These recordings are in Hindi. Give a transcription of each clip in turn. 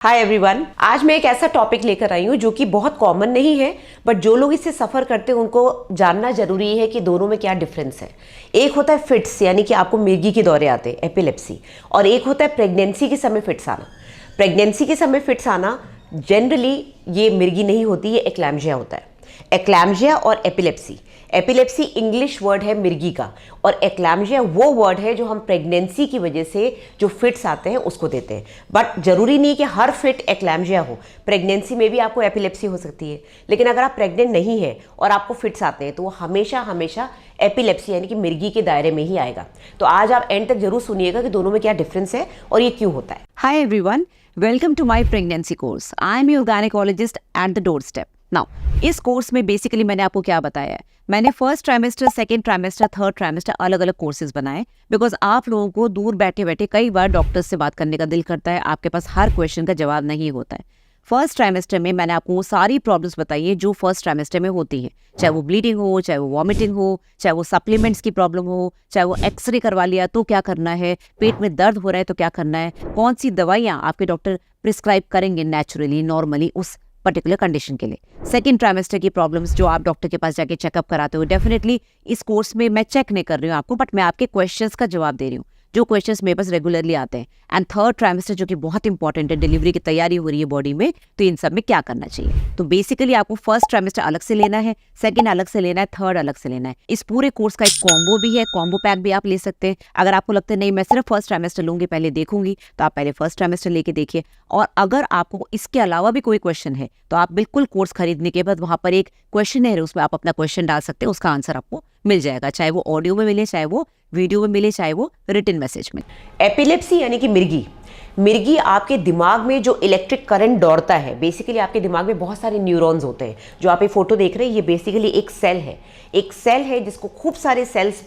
हाय एवरीवन, आज मैं एक ऐसा टॉपिक लेकर आई हूँ जो कि बहुत कॉमन नहीं है, बट जो लोग इससे सफ़र करते हैं उनको जानना जरूरी है कि दोनों में क्या डिफरेंस है। एक होता है फिट्स, यानी कि आपको मिर्गी के दौरे आते हैं, एपिलेप्सी, और एक होता है प्रेगनेंसी के समय फिट्स आना। प्रेगनेंसी के समय फिट्स आना जनरली ये मिर्गी नहीं होती, ये एक्लैम्जिया होता है। एक्लैम्जिया और एपिलेप्सी, एपिलेप्सी इंग्लिश वर्ड है मिर्गी का, और एक्लैम्जिया वो वर्ड है जो हम प्रेगनेंसी की वजह से जो फिट्स आते हैं उसको देते हैं। बट जरूरी नहीं कि हर फिट एक्लैम्जिया हो, प्रेगनेंसी में भी आपको एपिलेप्सी हो सकती है। लेकिन अगर आप प्रेग्नेंट नहीं है और आपको फिट्स आते हैं तो वो हमेशा हमेशा एपिलेप्सी यानी कि मिर्गी के दायरे में ही आएगा। तो आज आप एंड तक जरूर सुनिएगा कि दोनों में क्या डिफरेंस है और ये क्यों होता है। Hi everyone, welcome to my pregnancy course. I am your gynecologist at the doorstep. Now, इस कोर्स में बेसिकली मैंने आपको क्या बताया है, मैंने first trimester, second trimester, third trimester अलग अलग कोर्सेज बनाए, बिकॉज आप लोगों को दूर बैठे बैठे कई बार डॉक्टर्स से बात करने का दिल करता है, आपके पास हर क्वेश्चन का जवाब नहीं होता है। फर्स्ट ट्राइमेस्टर में मैंने आपको वो सारी प्रॉब्लम्स बताई है जो फर्स्ट ट्राइमेस्टर में होती हैं, चाहे वो ब्लीडिंग हो, चाहे वो वॉमिटिंग हो, चाहे वो सप्लीमेंट्स की प्रॉब्लम हो, चाहे वो एक्सरे करवा लिया तो क्या करना है, पेट में दर्द हो रहा है तो क्या करना है, कौन सी दवाइयाँ आपके डॉक्टर प्रिस्क्राइब करेंगे नेचुरली नॉर्मली उस पर्टिकुलर कंडीशन के लिए। सेकेंड ट्राइमेस्टर की प्रॉब्लम्स जो आप डॉक्टर के पास जाके चेकअप कराते हो, डेफिनेटली इस कोर्स में मैं चेक नहीं कर रही हूँ आपको, बट मैं आपके क्वेश्चंस का जवाब दे रही हूँ जो क्वेश्चंस मेरे पास रेगुलरली आते हैं। एंड थर्ड ट्राइमेस्टर जो कि बहुत इंपॉर्टेंट है, डिलीवरी की तैयारी हो रही है बॉडी में, तो इन सब में क्या करना चाहिए। तो बेसिकली आपको फर्स्ट ट्राइमेस्टर अलग से लेना है, सेकंड अलग से लेना है, थर्ड अलग से लेना है। इस पूरे कोर्स का एक कॉम्बो भी है, कॉम्बो पैक भी आप ले सकते हैं। अगर आपको लगता है नहीं मैं सिर्फ फर्स्ट ट्राइमेस्टर लूंगी, पहले देखूंगी, तो आप पहले फर्स्ट ट्राइमेस्टर लेके देखिए। और अगर आपको इसके अलावा भी कोई क्वेश्चन है तो आप बिल्कुल कोर्स खरीदने के बाद वहां पर एक क्वेश्चन है, उसमें आप अपना क्वेश्चन डाल सकते हैं, उसका आंसर आपको मिल जाएगा, चाहे वो ऑडियो में मिले, चाहे वो वीडियो में मिले, चाहे वो रिटन मैसेज में। एपिलेप्सी यानी कि मिर्गी, मिर्गी आपके दिमाग में जो इलेक्ट्रिक करंट दौड़ता है, बेसिकली आपके दिमाग में बहुत सारे न्यूरॉन्स होते हैं। जो आप ये फोटो देख रहे हैं ये बेसिकली एक सेल है, एक सेल है जिसको खूब सारे सेल्स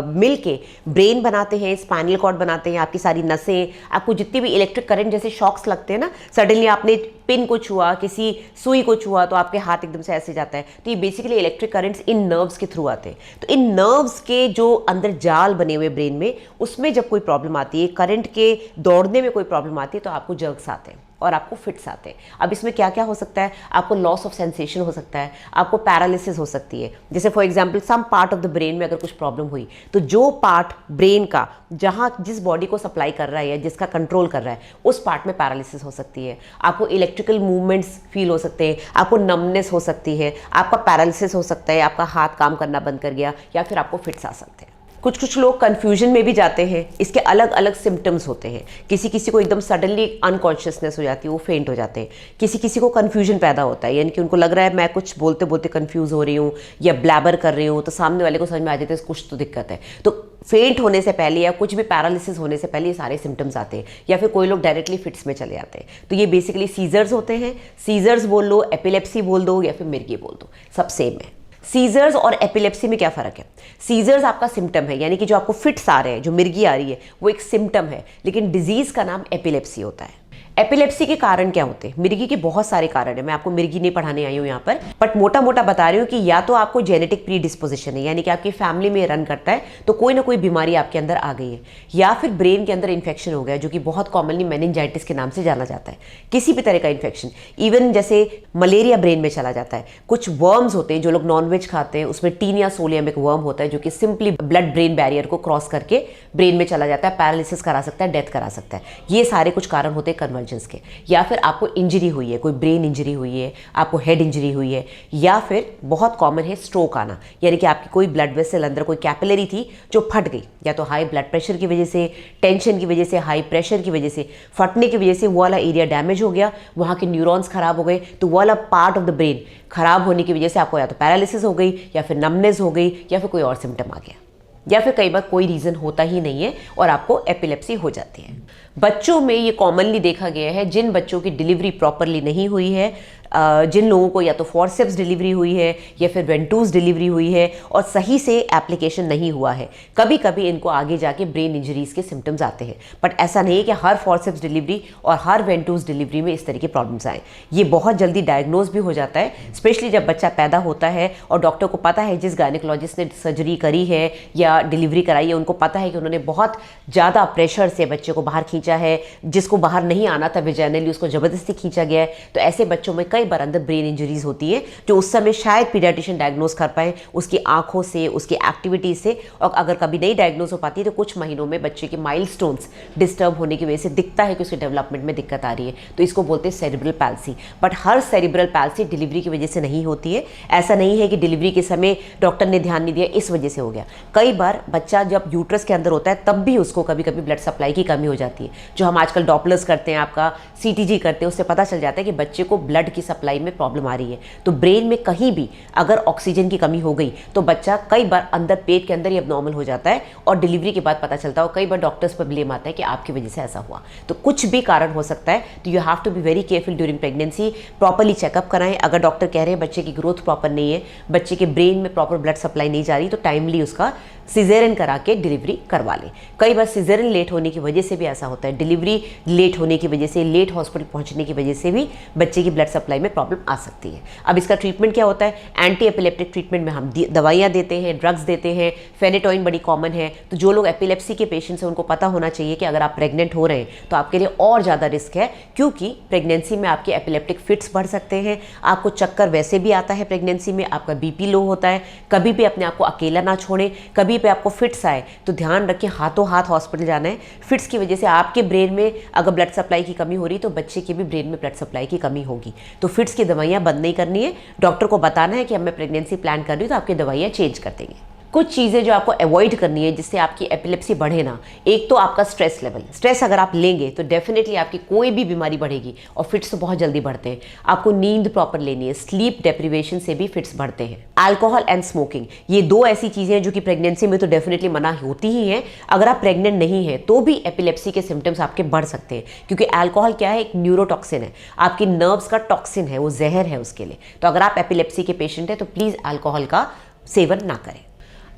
मिल के ब्रेन बनाते हैं, स्पाइनल कॉर्ड बनाते हैं, आपकी सारी नसें, आपको जितनी भी इलेक्ट्रिक करंट जैसे शॉक्स लगते हैं ना, सडनली आपने पिन को छुआ, किसी सुई को छुआ तो आपके हाथ एकदम से ऐसे जाता है, तो ये basically electric currents in nerves के थ्रू आते हैं। तो इन नर्व्स के जो अंदर जाल बने हुए ब्रेन में, उसमें जब कोई प्रॉब्लम आती है, करंट के दौड़ने में कोई प्रॉब्लम आती है, तो आपको जर्क्स आते हैं और आपको फिट्स आते हैं। अब इसमें क्या क्या हो सकता है, आपको लॉस ऑफ सेंसेशन हो सकता है, आपको पैरालिसिस हो सकती है। जैसे for example some part of the brain में अगर कुछ प्रॉब्लम हुई तो जो पार्ट ब्रेन का जहां जिस बॉडी को सप्लाई कर रहा है या जिसका कंट्रोल कर रहा है उस पार्ट में पैरालिसिस हो सकती है। आपको इलेक्ट्रिकल मूवमेंट्स फील हो सकते हैं, आपको नमनेस हो सकती है, आपका पैरालिसिस हो सकता है, आपका हाथ काम करना बंद कर गया, या फिर आपको फिट्स आ सकते हैं। कुछ लोग कंफ्यूजन में भी जाते हैं, इसके अलग अलग सिम्टम्स होते हैं। किसी किसी को एकदम सडनली अनकॉन्शियसनेस हो जाती है, वो फेंट हो जाते हैं। किसी किसी को कंफ्यूजन पैदा होता है, यानी कि उनको लग रहा है मैं कुछ बोलते बोलते कंफ्यूज हो रही हूँ या ब्लैबर कर रही हूँ, तो सामने वाले को समझ में आ जाता है कुछ तो दिक्कत है। तो फेंट होने से पहले या कुछ भी पैरालिसिस होने से पहले ये सारे सिम्टम्स आते हैं, या फिर कोई लोग डायरेक्टली फिट्स में चले जाते हैं। तो ये बेसिकली सीजर्स होते हैं, सीजर्स बोल लो, एपिलेप्सी बोल दो, या फिर मिर्गी बोल दो, सब सेम है। सीजर्स और एपिलेप्सी में क्या फ़र्क है? सीजर्स आपका सिम्टम है, यानी कि जो आपको फिट्स आ रहे हैं, जो मिर्गी आ रही है, वो एक सिम्टम है, लेकिन डिजीज़ का नाम एपिलेप्सी होता है। एपिलेप्सी के कारण क्या होते हैं? मिर्गी के बहुत सारे कारण है, मैं आपको मिर्गी नहीं पढ़ाने आई हूँ यहाँ पर, बट मोटा मोटा बता रही हूँ कि या तो आपको जेनेटिक प्री डिस्पोजिशन है, यानी कि आपकी फैमिली में रन करता है, तो कोई ना कोई बीमारी आपके अंदर आ गई है, या फिर ब्रेन के अंदर इन्फेक्शन हो गया, जो कि बहुत कॉमनली मेनिंजाइटिस के नाम से जाना जाता है। किसी भी तरह का इन्फेक्शन, इवन जैसे मलेरिया ब्रेन में चला जाता है। कुछ वर्म्स होते हैं, जो लोग नॉनवेज खाते हैं उसमें टीनिया सोलियम एक वर्म होता है, जो कि सिंपली ब्लड ब्रेन बैरियर को क्रॉस करके ब्रेन में चला जाता है, पैरालिसिस करा सकता है, डेथ करा सकता है। ये सारे कुछ कारण होते हैं कन्वर्जेंस के। या फिर आपको इंजरी हुई है, कोई ब्रेन इंजरी हुई है, आपको हेड इंजरी हुई है, या फिर बहुत कॉमन है स्ट्रोक आना, यानी कि आपकी कोई ब्लड वेसल अंदर कोई कैपिलरी थी जो फट गई, या तो हाई ब्लड प्रेशर की वजह से, टेंशन की वजह से, हाई प्रेशर की वजह से, फटने की वजह से वो वाला एरिया डैमेज हो गया, वहाँ के न्यूरॉन्स खराब हो गए, तो वो वाला पार्ट ऑफ द ब्रेन खराब होने की वजह से आपको या तो पैरालिसिस हो गई, या फिर नमनेस हो गई, या फिर कोई और सिम्टम आ गया, या फिर कई बार कोई रीज़न होता ही नहीं है और आपको एपिलेप्सी हो जाती है। बच्चों में ये कॉमनली देखा गया है, जिन बच्चों की डिलीवरी प्रॉपरली नहीं हुई है, जिन लोगों को या तो फॉरसेप्स डिलीवरी हुई है या फिर वेंटूस डिलीवरी हुई है और सही से एप्लीकेशन नहीं हुआ है, कभी कभी इनको आगे जाके ब्रेन इंजरीज के सिम्टम्स आते हैं। बट ऐसा नहीं है कि हर फॉरसेप्स डिलीवरी और हर वेंटूस डिलीवरी में इस तरह की प्रॉब्लम्स आए। ये बहुत जल्दी डायग्नोज भी हो जाता है, स्पेशली जब बच्चा पैदा होता है और डॉक्टर को पता है, जिस गायनेकोलॉजिस्ट ने सर्जरी करी है या डिलीवरी कराई है उनको पता है कि उन्होंने बहुत ज़्यादा प्रेशर से बच्चे को बाहर खींचा है, जिसको बाहर नहीं आना था विजाइनली उसको ज़बरदस्ती खींचा गया है। तो ऐसे बच्चों में कई बार अंदर ब्रेन इंजरीज होती है जो उस समय शायद पीडियाट्रिशियन डायग्नोज कर पाए उसकी आंखों से, उसकी एक्टिविटी से। और अगर कभी नहीं डायग्नोज हो पाती है तो कुछ महीनों में बच्चे के माइलस्टोन्स डिस्टर्ब होने की वजह से दिखता है कि उसके डेवलपमेंट में दिक्कत आ रही है, तो इसको बोलते हैं cerebral palsy. But her cerebral palsy delivery की वजह से नहीं होती है। ऐसा नहीं है कि डिलीवरी के समय डॉक्टर ने ध्यान नहीं दिया इस वजह से हो गया। कई बार बच्चा जब यूट्रस के अंदर होता है तब भी उसको कभी कभी ब्लड सप्लाई की कमी हो जाती है। जो हम आजकल डॉपलर्स करते हैं, आपका सीटीजी करते हैं, उससे पता चल जाता है कि बच्चे को ब्लड की सप्लाई में प्रॉब्लम आ रही है। तो ब्रेन में कहीं भी अगर ऑक्सीजन की कमी हो गई तो बच्चा कई बार अंदर पेट के अंदर ही एब्नॉर्मल हो जाता है और डिलीवरी के बाद पता चलता है। और कई बार डॉक्टर्स पर ब्लेम आता है कि आपकी वजह से ऐसा हुआ। तो कुछ भी कारण हो सकता है, तो you have to be very careful during pregnancy. Properly checkup कराएं। अगर डॉक्टर कह रहे हैं बच्चे की ग्रोथ प्रॉपर नहीं है, बच्चे के ब्रेन में प्रॉपर ब्लड सप्लाई नहीं जा रही, तो टाइमली उसका सिजेरियन करा के डिलीवरी करवा लें। कई बार सिजेरियन लेट होने की वजह से भी ऐसा होता है, डिलीवरी लेट होने की वजह से, लेट हॉस्पिटल पहुंचने की वजह से भी बच्चे की ब्लड सप्लाई में प्रॉब्लम आ सकती है। अब इसका ट्रीटमेंट क्या होता है? एंटी एपिलेप्टिक ट्रीटमेंट में हम दवाइयाँ देते हैं, ड्रग्स देते हैं। फेनेटोइन बड़ी कॉमन है। तो जो लोग एपिलेप्सी के पेशेंट्स हैं उनको पता होना चाहिए कि अगर आप प्रेग्नेंट हो रहे हैं तो आपके लिए और ज़्यादा रिस्क है, क्योंकि प्रेगनेंसी में आपके एपिलेप्टिक फिट्स बढ़ सकते हैं। आपको चक्कर वैसे भी आता है प्रेगनेंसी में, आपका बीपी लो होता है। कभी भी अपने आप को अकेला ना छोड़ें। कभी पे आपको फिट्स आए तो ध्यान रखें, हाथों हाथ हॉस्पिटल जाना है। फिट्स की वजह से आपके ब्रेन में अगर ब्लड सप्लाई की कमी हो रही तो बच्चे के भी ब्रेन में ब्लड सप्लाई की कमी होगी। तो फिट्स की दवाइयाँ बंद नहीं करनी है। डॉक्टर को बताना है कि अब मैं प्रेगनेंसी प्लान कर रही हूँ, तो आपकी दवाइयाँ चेंज कर देंगे। कुछ चीज़ें जो आपको अवॉइड करनी है जिससे आपकी एपिलेप्सी बढ़े ना, एक तो आपका स्ट्रेस लेवल। स्ट्रेस अगर आप लेंगे तो डेफिनेटली आपकी कोई भी बीमारी बढ़ेगी, और फिट्स तो बहुत जल्दी बढ़ते हैं। आपको नींद प्रॉपर लेनी है, स्लीप डेप्रिवेशन से भी फिट्स बढ़ते हैं। अल्कोहल एंड स्मोकिंग, ये दो ऐसी चीज़ें हैं जो कि प्रेगनेंसी में तो डेफिनेटली मना होती ही हैं। अगर आप प्रेग्नेंट नहीं हैं तो भी एपिलेप्सी के सिम्टम्स आपके बढ़ सकते हैं, क्योंकि अल्कोहल क्या है? एक न्यूरोटॉक्सिन है, आपकी नर्व्स का टॉक्सिन है, वो जहर है उसके लिए। तो अगर आप एपिलेप्सी के पेशेंट हैं तो प्लीज़ अल्कोहल का सेवन ना करें।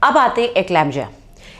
अब आते हैं एक्लैम्जिया।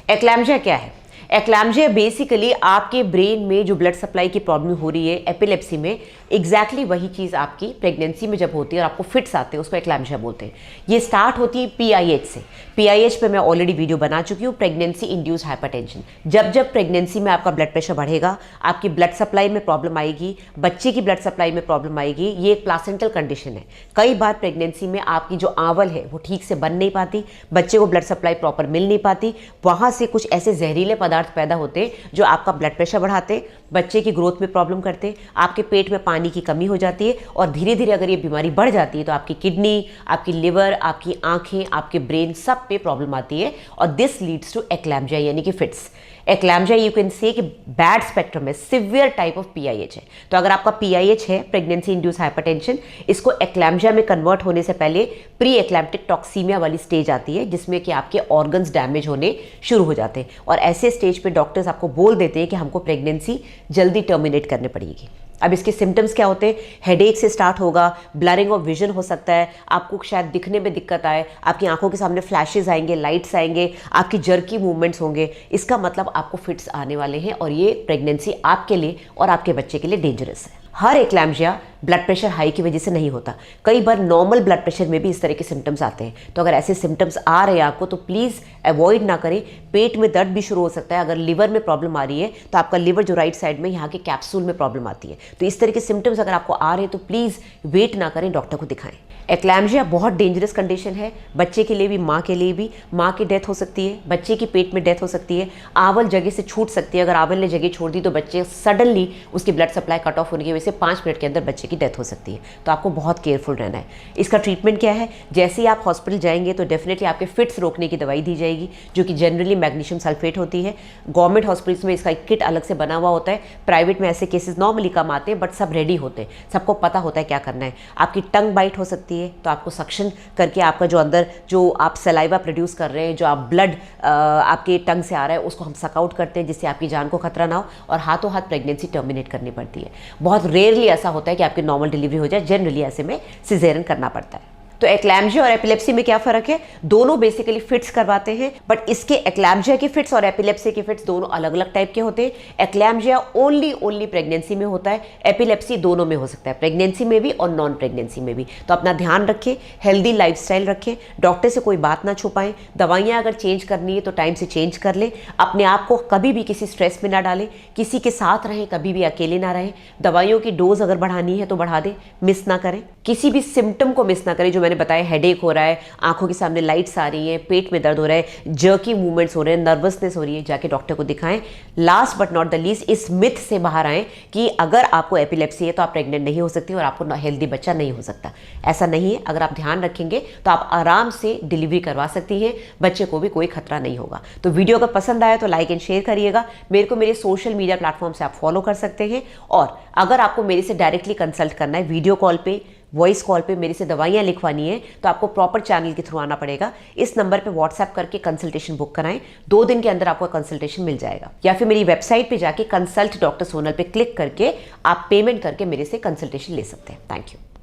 एक्लैम्जिया क्या है? एक्लैम्जिया बेसिकली आपके ब्रेन में जो ब्लड सप्लाई की प्रॉब्लम हो रही है एपिलेप्सी में, एग्जैक्टली वही चीज़ आपकी प्रेगनेंसी में जब होती है और आपको फिट्स आते हैं, उसको एक्लैम्जिया बोलते हैं। ये स्टार्ट होती है पीआईएच से। पीआईएच पे मैं ऑलरेडी वीडियो बना चुकी हूँ, प्रेगनेंसी इंड्यूस्ड हाइपरटेंशन। जब जब प्रेगनेंसी में आपका ब्लड प्रेशर बढ़ेगा, आपकी ब्लड सप्लाई में प्रॉब्लम आएगी, बच्चे की ब्लड सप्लाई में प्रॉब्लम आएगी। ये एक प्लासेंटल कंडीशन है। कई बार प्रेगनेंसी में आपकी जो आंवल है वो ठीक से बन नहीं पाती, बच्चे को ब्लड सप्लाई प्रॉपर मिल नहीं पाती, वहाँ से कुछ ऐसे जहरीले पदार्थ पैदा होते हैं जो आपका ब्लड प्रेशर बढ़ाते, बच्चे की ग्रोथ में प्रॉब्लम करते, आपके पेट में पानी की कमी हो जाती है, और धीरे धीरे अगर ये बीमारी बढ़ जाती है तो आपकी किडनी, आपकी लिवर, आपकी आंखें, आपके ब्रेन, सब पे प्रॉब्लम आती है। और दिस लीड्स टू एक्लैम्जिया यानी कि फिट्स। एक्लैम्जिया यू कैन से कि बैड स्पेक्ट्रम है, सिवियर टाइप ऑफ पीआईएच है। तो अगर आपका पीआईएच है, प्रेगनेंसी इंड्यूस हाइपरटेंशन, इसको एक्लैम्जिया में कन्वर्ट होने से पहले प्री एक्लैम्प्टिक टॉक्सीमिया वाली स्टेज आती है, जिसमें कि आपके ऑर्गन्स डैमेज होने शुरू हो जाते हैं। और ऐसे स्टेज पे डॉक्टर्स आपको बोल देते हैं कि हमको प्रेगनेंसी जल्दी टर्मिनेट करनी पड़ेगी। अब इसके सिम्टम्स क्या होते हैं? हेडेक से स्टार्ट होगा, ब्लरिंग ऑफ विजन हो सकता है, आपको शायद दिखने में दिक्कत आए, आपकी आंखों के सामने फ्लैशेस आएंगे, लाइट्स आएंगे, आपकी जर्की मूवमेंट्स होंगे। इसका मतलब आपको फिट्स आने वाले हैं, और ये प्रेगनेंसी आपके लिए और आपके बच्चे के लिए डेंजरस है। हर एक्लैम्जिया ब्लड प्रेशर हाई की वजह से नहीं होता। कई बार नॉर्मल ब्लड प्रेशर में भी इस तरह के सिम्टम्स आते हैं। तो अगर ऐसे सिम्टम्स आ रहे हैं आपको तो प्लीज़ अवॉइड ना करें। पेट में दर्द भी शुरू हो सकता है। अगर लिवर में प्रॉब्लम आ रही है तो आपका लिवर जो राइट साइड में यहाँ के कैप्सूल में प्रॉब्लम आती है। तो इस तरह के सिम्टम्स अगर आपको आ रहे हैं तो प्लीज़ वेट ना करें, डॉक्टर को दिखाएं। एक्लैम्जिया बहुत डेंजरस कंडीशन है, बच्चे के लिए भी, माँ के लिए भी। माँ की डेथ हो सकती है, बच्चे की पेट में डेथ हो सकती है, आंवल जगह से छूट सकती है। अगर आंवल ने जगह छोड़ दी तो बच्चे सडनली उसकी ब्लड सप्लाई कट ऑफ होने की वजह से 5 मिनट के अंदर बच्चे की डेथ हो सकती है। तो आपको बहुत केयरफुल रहना है। इसका ट्रीटमेंट क्या है? जैसे ही आप हॉस्पिटल जाएंगे तो डेफिनेटली आपके फिट्स रोकने की दवाई दी जाएगी, जो कि जनरली मैग्नीशियम सल्फेट होती है। गवर्नमेंट हॉस्पिटल्स में इसका एक किट अलग से बना हुआ होता है। प्राइवेट में ऐसे केसेस नॉर्मली कम आते हैं, बट सब रेडी होते हैं, सबको पता होता है क्या करना है। आपकी टंग बाइट हो सकती है, तो आपको सक्शन करके आपका जो अंदर जो आप सलाइवा प्रोड्यूस कर रहे हैं, जो आप ब्लड आपके टंग से आ रहा है, उसको हम सक आउट करते हैं, जिससे आपकी जान को खतरा ना हो, और हाथों हाथ प्रेगनेंसी टर्मिनेट करनी पड़ती है। बहुत रेयरली ऐसा होता है कि आपके आपकी नॉर्मल डिलीवरी हो जाए। जनरली ऐसे में सिजेरियन करना पड़ता है। तो एक्लैम्जिया और एपिलेप्सी में क्या फ़र्क है? दोनों बेसिकली फिट्स करवाते हैं, बट इसके एक्लैम्जिया के फिट्स और एपिलेप्सी के फिट्स दोनों अलग अलग टाइप के होते हैं। एक्लैम्जिया ओनली प्रेगनेंसी में होता है, एपिलेप्सी दोनों में हो सकता है, प्रेगनेंसी में भी और नॉन प्रेगनेंसी में भी। तो अपना ध्यान रखें, हेल्दी लाइफस्टाइल रखें, डॉक्टर से कोई बात ना छुपाएं, दवाइयाँ अगर चेंज करनी है तो टाइम से चेंज कर लें, अपने आप को कभी भी किसी स्ट्रेस में ना डालें, किसी के साथ रहें, कभी भी अकेले ना रहें। दवाइयों की डोज अगर बढ़ानी है तो बढ़ा दें, मिस ना करें, किसी भी सिम्टम को मिस ना करें। जो मैंने बताया, हेडेक हो रहा है, आंखों के सामने लाइट्स आ रही हैं, पेट में दर्द हो रहा है, जर्की मूवमेंट्स हो रहे हैं, नर्वसनेस हो रही है, जाके डॉक्टर को दिखाएं। Last but not the least, इस मिथ से बाहर आएं कि अगर आपको एपिलेप्सी है तो आप प्रेग्नेंट नहीं हो सकती और आपको हेल्दी बच्चा नहीं हो सकता। ऐसा नहीं है। अगर आप ध्यान रखेंगे तो आप आराम से डिलीवरी करवा सकती हैं, बच्चे को भी कोई खतरा नहीं होगा। तो वीडियो अगर पसंद आया तो लाइक एंड शेयर करिएगा। मेरे को मेरे सोशल मीडिया प्लेटफॉर्म से आप फॉलो कर सकते हैं, और अगर आपको मेरे से डायरेक्टली कंसल्ट करना है, वीडियो कॉल पे, वॉइस कॉल पे मेरे से दवाइयाँ लिखवानी है, तो आपको प्रॉपर चैनल के थ्रू आना पड़ेगा। इस नंबर पे व्हाट्सएप करके कंसल्टेशन बुक कराएं, 2 दिन के अंदर आपको कंसल्टेशन मिल जाएगा। या फिर मेरी वेबसाइट पे जाके कंसल्ट डॉक्टर सोनल पे क्लिक करके आप पेमेंट करके मेरे से कंसल्टेशन ले सकते हैं। Thank you.